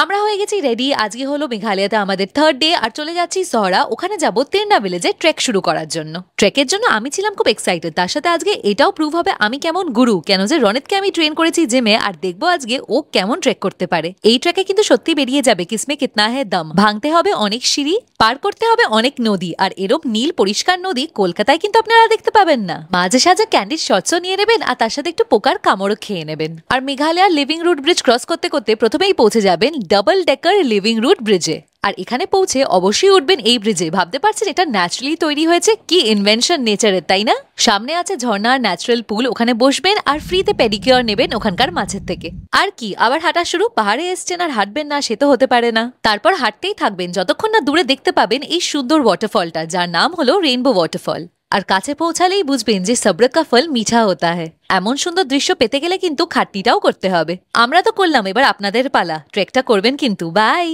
আমরা হয়ে গেছি রেডি। আজকে হলো মেঘালয়তে আমাদের থার্ড ডে, আর চলে যাচ্ছি সহরা। ওখানে যাবো তিরনা ভিলেজে ট্রেক শুরু করার জন্য। ট্রেকের জন্য আমি ছিলাম খুব এক্সাইটেড, তার সাথে আজকে এটাও প্রুভ হবে আমি কেমন গুরু, কেন যে রনিতকে আমি ট্রেন করেছি জিমে, আর দেখবো আজকে ও কেমন ট্রেক করতে পারে। এই ট্রেকে কিন্তু সত্যি বেরিয়ে যাবে কিসমে কিতনা হে দম। ভাঙতে হবে অনেক সিঁড়ি, পার করতে হবে অনেক নদী, আর এরকম নীল পরিষ্কার নদী কলকাতায় কিন্তু আপনারা দেখতে পাবেন না। মাঝে সাঝে ক্যান্ডিড শটসও নিয়ে নেবেন, আর তার সাথে একটু পোকার কামড়ও খেয়ে নেবেন। আর মেঘালয়ার লিভিং রুট ব্রিজ ক্রস করতে করতে প্রথমেই পৌঁছে যাবেন ডাবল ডেকার লিভিং রুট ব্রিজে। আর এখানে পৌঁছে অবশ্যই উঠবেন এই ব্রিজে। ভাবতে পারছেন এটা ন্যাচারালি তৈরি হয়েছে, কি ইনভেনশন নেচারের, তাই না? সামনে আছে ঝর্ণা আর ন্যাচারাল পুল, ওখানে বসবেন আর ফ্রিতে পেডিকিউর নেবেন ওখানকার মাছের থেকে। আর কি, আবার হাঁটা শুরু। পাহাড়ে এসছেন আর হাঁটবেন না সে তো হতে পারে না। তারপর হাঁটতেই থাকবেন যতক্ষণ না দূরে দেখতে পাবেন এই সুন্দর ওয়াটারফলটা, যার নাম হলো রেইনবো ওয়াটারফল। আর কাছে পৌঁছালেই বুঝবেন যে সব্র কা ফল মিঠা হতা হ্যায়। এমন সুন্দর দৃশ্য পেতে গেলে কিন্তু খাটনিটাও করতে হবে। আমরা তো করলাম, এবার আপনাদের পালা। ট্রেকটা করবেন কিন্তু। বাই।